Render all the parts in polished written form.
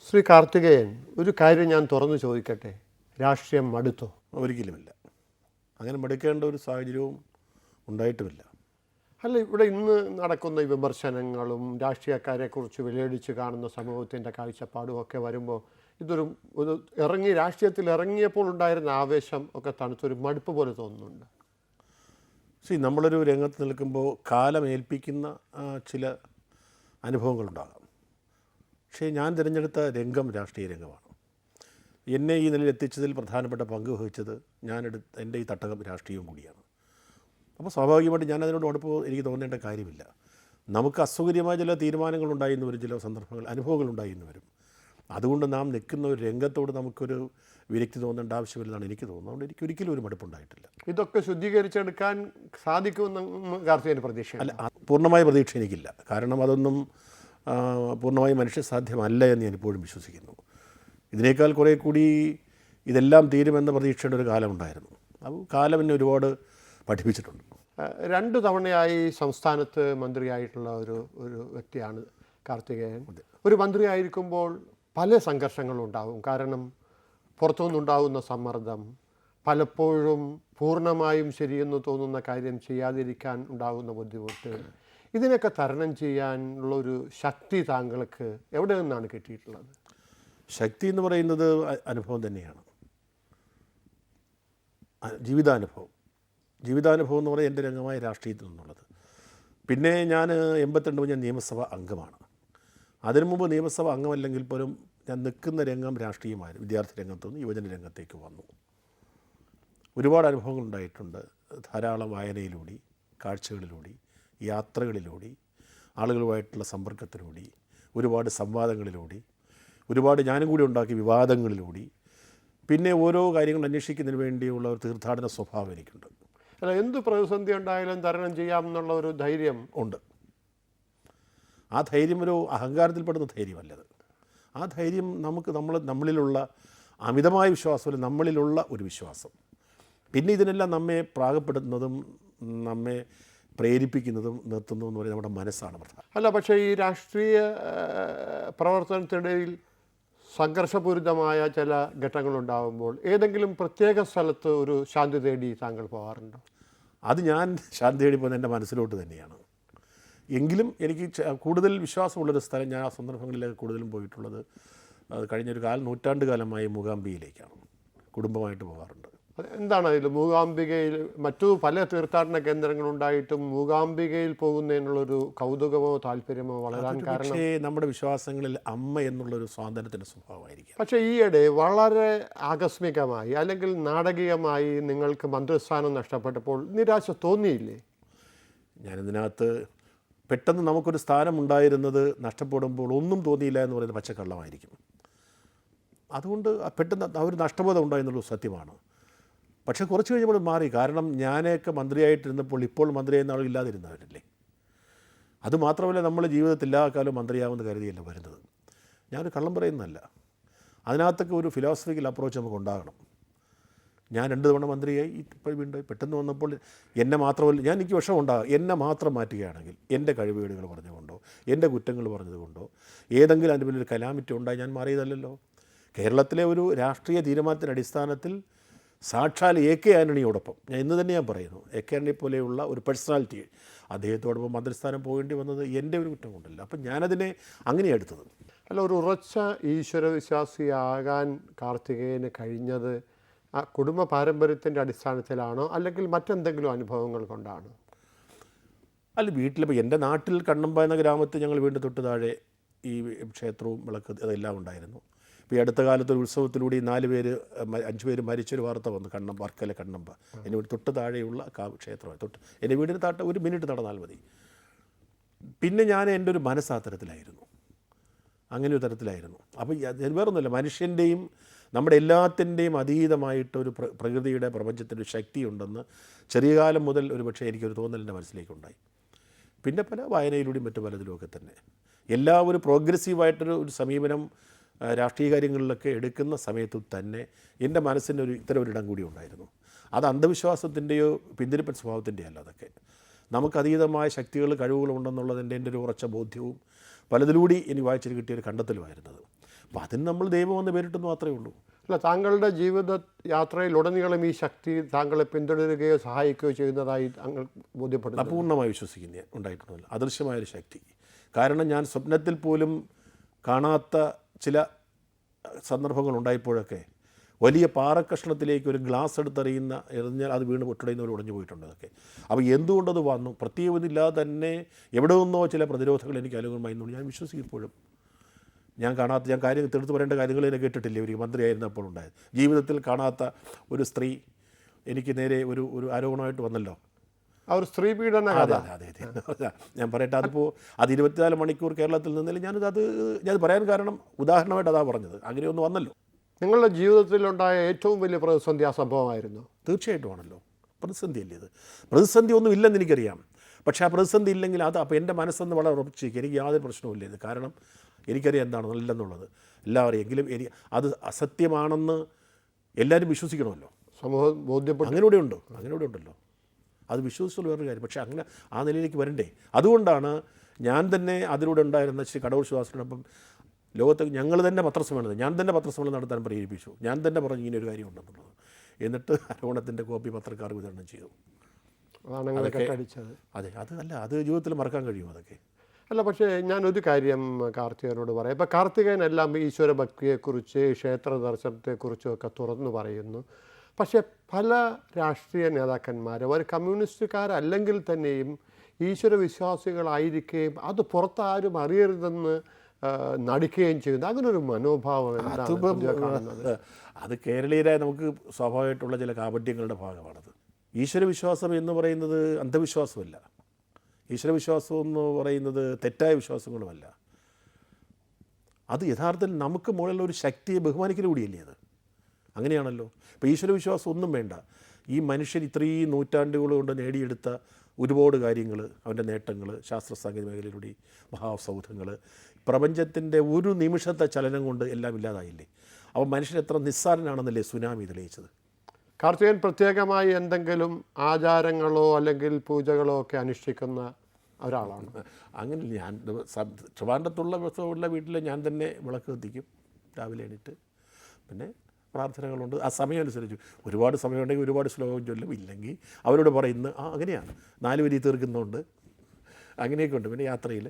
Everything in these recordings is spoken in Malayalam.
ശ്രീ കാർത്തികേയൻ, ഒരു കാര്യം ഞാൻ തുറന്നു ചോദിക്കട്ടെ, രാഷ്ട്രീയം മടുത്തോ? ഒരിക്കലുമില്ല. അങ്ങനെ മടുക്കേണ്ട ഒരു സാഹചര്യവും ഉണ്ടായിട്ടുമില്ല. അല്ല, ഇവിടെ ഇന്ന് നടക്കുന്ന ഈ വിമർശനങ്ങളും രാഷ്ട്രീയക്കാരെക്കുറിച്ച് വിലയിടിച്ച് കാണുന്ന സമൂഹത്തിൻ്റെ കാഴ്ചപ്പാടും ഒക്കെ വരുമ്പോൾ ഒരു രാഷ്ട്രീയത്തിൽ ഇറങ്ങിയപ്പോൾ ഉണ്ടായിരുന്ന ആവേശം ഒക്കെ തണുത്തൊരു മടുപ്പ് പോലെ തോന്നുന്നുണ്ട്. നമ്മളൊരു രംഗത്ത് നിൽക്കുമ്പോൾ കാലമേൽപ്പിക്കുന്ന ചില അനുഭവങ്ങളുണ്ടാകാം. പക്ഷേ ഞാൻ തിരഞ്ഞെടുത്ത രംഗം രാഷ്ട്രീയ രംഗമാണ്. എന്നെ ഈ നിലയിൽ എത്തിച്ചതിൽ പ്രധാനപ്പെട്ട പങ്ക് വഹിച്ചത് എൻ്റെ ഈ തട്ടകം രാഷ്ട്രീയവും കൂടിയാണ്. അപ്പോൾ സ്വാഭാവികമായിട്ട് ഞാൻ അതിനോട് അടുപ്പ് എനിക്ക് തോന്നേണ്ട കാര്യമില്ല. നമുക്ക് അസൗകര്യമായ ചില തീരുമാനങ്ങളുണ്ടായിരുന്നു വരും, ചില അനുഭവങ്ങളുണ്ടായിരുന്നു വരും. അതുകൊണ്ട് നാം നിൽക്കുന്ന ഒരു രംഗത്തോട് നമുക്കൊരു വിരക്തി തോന്നേണ്ട ആവശ്യമില്ലെന്നാണ് എനിക്ക് തോന്നുന്നത്. അതുകൊണ്ട് എനിക്ക് ഒരിക്കലും ഒരു മടുപ്പുണ്ടായിട്ടില്ല. ഇതൊക്കെ ശുദ്ധീകരിച്ചെടുക്കാൻ സാധിക്കുമെന്ന് കാർത്തികേയൻ പ്രതീക്ഷ? അല്ല, പൂർണ്ണമായ പ്രതീക്ഷ എനിക്കില്ല. കാരണം അതൊന്നും പൂർണ്ണമായി മനുഷ്യസാധ്യമല്ല എന്ന് ഞാൻ ഇപ്പോഴും വിശ്വസിക്കുന്നു. ഇതിനേക്കാൾ കുറേ കൂടി ഇതെല്ലാം തീരുമെന്ന പ്രതീക്ഷയുടെ ഒരു കാലമുണ്ടായിരുന്നു. അപ്പോൾ കാലം എന്നെ ഒരുപാട് പഠിപ്പിച്ചിട്ടുണ്ട്. 2 തവണയായി സംസ്ഥാനത്ത് മന്ത്രിയായിട്ടുള്ള ഒരു വ്യക്തിയാണ് കാർത്തികേയൻ. ഒരു മന്ത്രിയായിരിക്കുമ്പോൾ പല സംഘർഷങ്ങളും ഉണ്ടാകും. കാരണം പുറത്തുനിന്നുണ്ടാകുന്ന സമ്മർദ്ദം, പലപ്പോഴും പൂർണ്ണമായും ശരിയെന്ന് തോന്നുന്ന കാര്യം ചെയ്യാതിരിക്കാൻ ഉണ്ടാകുന്ന ബുദ്ധിമുട്ട്, ഇതിനൊക്കെ തരണം ചെയ്യാനുള്ളൊരു ശക്തി താങ്കൾക്ക് എവിടെ നിന്നാണ് കിട്ടിയിട്ടുള്ളത്? ശക്തി എന്ന് പറയുന്നത് അനുഭവം തന്നെയാണ്, ജീവിതാനുഭവം എന്ന് പറയുന്നത് എൻ്റെ രംഗമായ രാഷ്ട്രീയത്തിൽ നിന്നുള്ളത്. പിന്നെ ഞാൻ 82 ഞാൻ നിയമസഭ അംഗമാണ്. അതിനു മുമ്പ് നിയമസഭ അംഗമല്ലെങ്കിൽ പോലും ഞാൻ നിൽക്കുന്ന രംഗം രാഷ്ട്രീയമായിരുന്നു. വിദ്യാർത്ഥി രംഗത്തുനിന്ന് യുവജന രംഗത്തേക്ക് വന്നു. ഒരുപാട് അനുഭവങ്ങളുണ്ടായിട്ടുണ്ട്. ധാരാളം വായനയിലൂടെ, കാഴ്ചകളിലൂടെ, യാത്രകളിലൂടെ, ആളുകളുമായിട്ടുള്ള സമ്പർക്കത്തിലൂടെ, ഒരുപാട് സംവാദങ്ങളിലൂടെ, ഒരുപാട് ഞാനും കൂടി ഉണ്ടാക്കിയ വിവാദങ്ങളിലൂടെ, പിന്നെ ഓരോ കാര്യങ്ങൾ അന്വേഷിക്കുന്നതിന് വേണ്ടിയുള്ള ഒരു തീർത്ഥാടന സ്വഭാവം എനിക്കുണ്ട്. അല്ല, എന്ത് പ്രതിസന്ധി ഉണ്ടായാലും തരണം ചെയ്യാമെന്നുള്ള ഒരു ധൈര്യം ഉണ്ട്. ആ ധൈര്യം ഒരു അഹങ്കാരത്തിൽപ്പെടുന്ന ധൈര്യമല്ലത്. ആ ധൈര്യം നമ്മളിലുള്ള അമിതമായ വിശ്വാസമല്ല, നമ്മളിലുള്ള ഒരു വിശ്വാസം. പിന്നെ ഇതിനെല്ലാം നമ്മെ പ്രാഗപ്പെടുത്തുന്നതും നമ്മെ പ്രേരിപ്പിക്കുന്നതും നിർത്തുന്നതും എന്ന് പറയുന്നത് നമ്മുടെ മനസ്സാണ് പ്രധാനം. അല്ല, പക്ഷേ ഈ രാഷ്ട്രീയ പ്രവർത്തനത്തിനിടയിൽ സംഘർഷപൂരിതമായ ചില ഘട്ടങ്ങളുണ്ടാകുമ്പോൾ ഏതെങ്കിലും പ്രത്യേക സ്ഥലത്ത് ഒരു ശാന്തി തേടി താങ്കൾ പോകാറുണ്ടോ? അത് ഞാൻ ശാന്തി തേടി പോകുന്നത് എൻ്റെ മനസ്സിലോട്ട് തന്നെയാണ്. എങ്കിലും എനിക്ക് കൂടുതൽ വിശ്വാസമുള്ളൊരു സ്ഥലം, ഞാൻ ആ സന്ദർഭങ്ങളിലേക്ക് കൂടുതലും പോയിട്ടുള്ളത് കഴിഞ്ഞൊരു നൂറ്റാണ്ട് കാലമായി മൂകാംബികയിലേക്കാണ്. കുടുംബമായിട്ട് പോകാറുണ്ട്. എന്താണ് അതിൽ മൂകാംബികയിൽ മറ്റു പല തീർത്ഥാടന കേന്ദ്രങ്ങളുണ്ടായിട്ടും മൂകാംബികയിൽ പോകുന്നതിനുള്ളൊരു കൗതുകമോ താല്പര്യമോ വളരാൻ കാരണം? പക്ഷേ നമ്മുടെ വിശ്വാസങ്ങളിൽ അമ്മ എന്നുള്ളൊരു സ്വാതന്ത്ര്യത്തിൻ്റെ സ്വഭാവമായിരിക്കും. പക്ഷേ ഈയിടെ വളരെ ആകസ്മികമായി അല്ലെങ്കിൽ നാടകീയമായി നിങ്ങൾക്ക് മന്ത്രിസ്ഥാനം നഷ്ടപ്പെട്ടപ്പോൾ നിരാശ തോന്നിയില്ലേ? ഞാനിതിനകത്ത് പെട്ടെന്ന് നമുക്കൊരു സ്ഥാനം ഉണ്ടായിരുന്നത് നഷ്ടപ്പെടുമ്പോൾ ഒന്നും തോന്നിയില്ല എന്ന് പറയുന്നത് പച്ചക്കള്ളമായിരിക്കും. അതുകൊണ്ട് പെട്ടെന്ന് ഒരു നഷ്ടബോധം ഉണ്ടായെന്നുള്ളത് സത്യമാണ്. പക്ഷേ കുറച്ച് കഴിഞ്ഞപ്പോൾ മാറി. കാരണം ഞാനൊക്കെ മന്ത്രിയായിട്ടിരുന്നപ്പോൾ ഇപ്പോൾ മന്ത്രിയായിരുന്ന ആളില്ലാതിരുന്നവരല്ലേ. അതുമാത്രമല്ല, നമ്മൾ ജീവിതത്തിൽ എല്ലാ കാലവും മന്ത്രിയാവുമെന്ന് കരുതിയല്ല വരുന്നത്. ഞാനൊരു കള്ളം പറയുന്നതല്ല. അതിനകത്തൊക്കെ ഒരു ഫിലോസഫിക്കൽ അപ്രോച്ച് നമുക്ക് ഉണ്ടാകണം. ഞാൻ 2 തവണ മന്ത്രിയായി, ഇപ്പോൾ വീണ്ടും പെട്ടെന്ന് വന്നപ്പോൾ എനിക്ക് വിഷമമുണ്ടാകും. എന്നെ മാത്രം മാറ്റുകയാണെങ്കിൽ എൻ്റെ കഴിവുകേടുകൾ പറഞ്ഞുകൊണ്ടോ എൻ്റെ കുറ്റങ്ങൾ പറഞ്ഞതുകൊണ്ടോ ഏതെങ്കിലും അതിന് വലിയൊരു കലാമിറ്റി ഉണ്ടായി ഞാൻ മാറിയതല്ലല്ലോ. കേരളത്തിലെ ഒരു രാഷ്ട്രീയ തീരുമാനത്തിൻ്റെ അടിസ്ഥാനത്തിൽ സാക്ഷാൽ AK ആൻ്റണിയോടൊപ്പം ഞാൻ ഇന്ന് തന്നെ പറയുന്നു, AK ആൻ്റണി പോലെയുള്ള ഒരു പേഴ്സണാലിറ്റി അദ്ദേഹത്തോടൊപ്പം മന്ത്രിസ്ഥാനം പോകേണ്ടി വന്നത് എൻ്റെ ഒരു കുറ്റം കൊണ്ടല്ല. അപ്പം ഞാനതിനെ അങ്ങനെയാണ് എടുത്തത്. അല്ല, ഒരു ഉറച്ച ഈശ്വരവിശ്വാസിയാകാൻ കാർത്തികേയന് കഴിഞ്ഞത് ആ കുടുംബ പാരമ്പര്യത്തിൻ്റെ അടിസ്ഥാനത്തിലാണോ അല്ലെങ്കിൽ മറ്റെന്തെങ്കിലും അനുഭവങ്ങൾ കൊണ്ടാണോ? അല്ല, വീട്ടിലിപ്പോൾ എൻ്റെ നാട്ടിൽ കണ്ണമ്പ എന്ന ഗ്രാമത്തിൽ ഞങ്ങൾ വീണ്ടും തൊട്ട് താഴെ ഈ ക്ഷേത്രവും വിളക്ക് അതെല്ലാം ഉണ്ടായിരുന്നു. ഇപ്പോൾ ഈ അടുത്ത കാലത്തൊരു ഉത്സവത്തിലൂടെ 5 പേര് മരിച്ചൊരു വാർത്ത വന്നു. വർക്കല കണ്ണമ്പ എൻ്റെ വീട് തൊട്ട് താഴെയുള്ള ക്ഷേത്രമായി. എൻ്റെ വീടിന് 1 മിനിറ്റ് നടന്നാൽ മതി. പിന്നെ ഞാൻ എൻ്റെ ഒരു മനസ്സാ തരത്തിലായിരുന്നു, അങ്ങനെ ഒരു തരത്തിലായിരുന്നു. അപ്പോൾ വേറൊന്നുമില്ല, മനുഷ്യൻ്റെയും നമ്മുടെ എല്ലാത്തിൻ്റെയും അതീതമായിട്ടൊരു പ്രകൃതിയുടെ പ്രപഞ്ചത്തിൻ്റെ ഒരു ശക്തിയുണ്ടെന്ന് ചെറിയ കാലം മുതൽ ഒരു പക്ഷേ എനിക്കൊരു തോന്നൽ എൻ്റെ മനസ്സിലേക്കുണ്ടായി. പിന്നെ പല വായനയിലൂടെയും മറ്റു പലതിലുമൊക്കെ തന്നെ ഒരു പ്രോഗ്രസീവായിട്ടൊരു സമീപനം രാഷ്ട്രീയ കാര്യങ്ങളിലൊക്കെ എടുക്കുന്ന സമയത്ത് തന്നെ എൻ്റെ മനസ്സിന് ഇത്തരം ഒരിടം കൂടി ഉണ്ടായിരുന്നു. അത് അന്ധവിശ്വാസത്തിൻ്റെയോ പിന്തിരിപ്പൻ സ്വഭാവത്തിൻ്റെയോ അല്ല. അതൊക്കെ നമുക്കതീതമായ ശക്തികൾ കഴിവുകളുണ്ടെന്നുള്ളതിൻ്റെ എൻ്റെ ഒരു ഉറച്ച ബോധ്യവും പലതിലൂടെ എനിക്ക് വായിച്ചിട്ട് കിട്ടിയൊരു കണ്ടെത്തലുമായിരുന്നത്. അപ്പോൾ അതിന് നമ്മൾ ദൈവം എന്ന് പേരിട്ടെന്ന് മാത്രമേ ഉള്ളൂ. അല്ല, താങ്കളുടെ ജീവിത യാത്രയിലുടനീളം ഈ ശക്തി താങ്കളെ പിന്തുടരുകയോ സഹായിക്കുകയോ ചെയ്യുന്നതായി താങ്കൾ ബോധ്യപ്പെടുന്നു? പൂർണ്ണമായി വിശ്വസിക്കുന്ന ഉണ്ടായിട്ടുണ്ടല്ലോ അദൃശ്യമായൊരു ശക്തി. കാരണം ഞാൻ സ്വപ്നത്തിൽ പോലും കാണാത്ത ചില സന്ദർഭങ്ങൾ ഉണ്ടായപ്പോഴൊക്കെ വലിയ പാറക്കഷ്ണത്തിലേക്ക് ഒരു ഗ്ലാസ് എറിഞ്ഞാൽ അത് വീണ് പൊട്ടുടയുന്നവർ ഉടഞ്ഞു പോയിട്ടുണ്ട്. അതൊക്കെ അപ്പോൾ എന്തുകൊണ്ടത് വന്നു? പ്രത്യേകമില്ലാതെ തന്നെ എവിടെ നിന്നോ ചില പ്രതിരോധങ്ങൾ എനിക്ക് അനുകൂലമായി ഞാൻ വിശ്വസിക്കും ഇപ്പോഴും. ഞാൻ കാര്യം തീർത്ത് പറയേണ്ട കാര്യങ്ങൾ എന്നെ കേട്ടിട്ടില്ലേ ഒരു മന്ത്രിയായിരുന്നപ്പോൾ ഉണ്ടായത്. ജീവിതത്തിൽ കാണാത്ത ഒരു സ്ത്രീ എനിക്ക് നേരെ ഒരു ആരോപണമായിട്ട് വന്നല്ലോ. ആ ഒരു സ്ത്രീ പീഡന കഥ. അതെ ഞാൻ പറയട്ടെ, അതിപ്പോൾ അത് 24 മണിക്കൂർ കേരളത്തിൽ നിന്നാലും ഞാനത് പറയാൻ കാരണം ഉദാഹരണമായിട്ട് അതാ പറഞ്ഞത്. അങ്ങനെയൊന്നും വന്നല്ലോ. നിങ്ങളുടെ ജീവിതത്തിലുണ്ടായ ഏറ്റവും വലിയ പ്രതിസന്ധി ആ സംഭവമായിരുന്നു? തീർച്ചയായിട്ടും ആണല്ലോ. പ്രതിസന്ധിയല്ലേ ഇത്? പ്രതിസന്ധി ഒന്നും ഇല്ലെന്ന് എനിക്കറിയാം. പക്ഷേ ആ പ്രതിസന്ധി ഇല്ലെങ്കിൽ അപ്പോൾ എൻ്റെ മനസ്സെന്ന് വളരെ ഉറപ്പിച്ചേക്കും. എനിക്ക് യാതൊരു പ്രശ്നവുമില്ല ഇത്. കാരണം എനിക്കറിയാം എന്താണ് നല്ലെന്നുള്ളത്. എല്ലാവരും എങ്കിലും അത് അസത്യമാണെന്ന് എല്ലാവരും വിശ്വസിക്കണമല്ലോ. സമൂഹം ബോധ്യപ്പെട്ടു. അങ്ങനെ ഉണ്ടല്ലോ. അത് വിശ്വസിച്ചുള്ള വേറൊരു കാര്യം. പക്ഷേ അങ്ങനെ ആ നിലയിലേക്ക് വരണ്ടേ? അതുകൊണ്ടാണ് ഞാൻ തന്നെ അതിലൂടെ ഉണ്ടായിരുന്ന ശ്രീ കടവൂർ ശിവദാസനോടൊപ്പം ലോകത്ത് ഞങ്ങൾ തന്നെ പത്രസമ്മേളനം ഞാൻ തന്നെ പത്രസമ്മേളനം നടത്താൻ പ്രേരിപ്പിച്ചു. ഞാൻ തന്നെ പറഞ്ഞു ഇങ്ങനെ ഒരു കാര്യം ഉണ്ടെന്നുള്ളത്. എന്നിട്ട് ആരോപണത്തിൻ്റെ കോപ്പി പത്രക്കാർക്ക് വിതരണം ചെയ്തു. അതെ, അത് ജീവിതത്തിൽ മറക്കാൻ കഴിയും അതൊക്കെ. അല്ല, പക്ഷേ ഞാനൊരു കാര്യം കാർത്തികനോട് പറയാം. ഇപ്പോൾ കാർത്തികൻ എല്ലാം ഈശ്വര ഭക്തിയെക്കുറിച്ച് ക്ഷേത്ര ദർശനത്തെക്കുറിച്ചും ഒക്കെ തുറന്നു പറയുന്നു. പക്ഷേ പല രാഷ്ട്രീയ നേതാക്കന്മാർ അവർ കമ്മ്യൂണിസ്റ്റുകാരല്ലെങ്കിൽ തന്നെയും ഈശ്വര വിശ്വാസികളായിരിക്കുകയും അത് പുറത്താരും അറിയരുതെന്ന് നടിക്കുകയും ചെയ്യുന്നു. അങ്ങനൊരു മനോഭാവം എന്താണ്? അത് കേരളീയരായ നമുക്ക് സ്വാഭാവികമായിട്ടുള്ള ചില കാപട്യങ്ങളുടെ ഭാഗമാണത്. ഈശ്വരവിശ്വാസം എന്ന് പറയുന്നത് അന്ധവിശ്വാസമല്ല. ഈശ്വരവിശ്വാസം എന്ന് പറയുന്നത് തെറ്റായ വിശ്വാസങ്ങളുമല്ല. അത് യഥാർത്ഥത്തിൽ നമുക്ക് മുകളിലുള്ള ഒരു ശക്തിയെ ബഹുമാനിക്കൽ കൂടിയല്ലേ അത്? അങ്ങനെയാണല്ലോ. ഇപ്പോൾ ഈശ്വരവിശ്വാസം ഒന്നും വേണ്ട. ഈ മനുഷ്യൻ ഇത്രയും നൂറ്റാണ്ടുകൾ കൊണ്ട് നേടിയെടുത്ത ഒരുപാട് കാര്യങ്ങൾ, അവൻ്റെ നേട്ടങ്ങൾ, ശാസ്ത്ര സാങ്കേതിക മേഖലയിലൂടെ മഹാസൗധങ്ങൾ, പ്രപഞ്ചത്തിൻ്റെ ഒരു നിമിഷത്തെ ചലനം കൊണ്ട് എല്ലാം ഇല്ലാതായില്ലേ? അപ്പോൾ മനുഷ്യൻ എത്ര നിസ്സാരനാണെന്നല്ലേ സുനാമി തെളിയിച്ചത്. കാർത്തികൻ പ്രത്യേകമായി എന്തെങ്കിലും ആചാരങ്ങളോ അല്ലെങ്കിൽ പൂജകളോ ഒക്കെ അനുഷ്ഠിക്കുന്ന ഒരാളാണ്? അങ്ങനെ ഞാൻ ട്രിവാൻഡ്രത്തുള്ള വീട്ടിൽ ഞാൻ തന്നെ വിളക്ക് കത്തിക്കും രാവിലെ എണീറ്റ്. പിന്നെ പ്രാർത്ഥനകളുണ്ട്. ആ സമയം അനുസരിച്ച് ഒരുപാട് സമയമുണ്ടെങ്കിൽ ഒരുപാട് ശ്ലോകം ചൊല്ലും. ഇല്ലെങ്കിൽ അവരോട് പറയുന്നു അങ്ങനെയാണ് 4 വരി തീർക്കുന്നുണ്ട്. അങ്ങനെയൊക്കെ ഉണ്ട്. പിന്നെ യാത്രയിൽ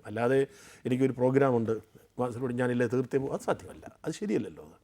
അല്ലാതെ എനിക്കൊരു പ്രോഗ്രാമുണ്ട് മനസ്സിലൂടെ ഞാനില്ല തീർത്തേ പോകും, അത് സാധ്യമല്ല. അത് ശരിയല്ലല്ലോ അത്.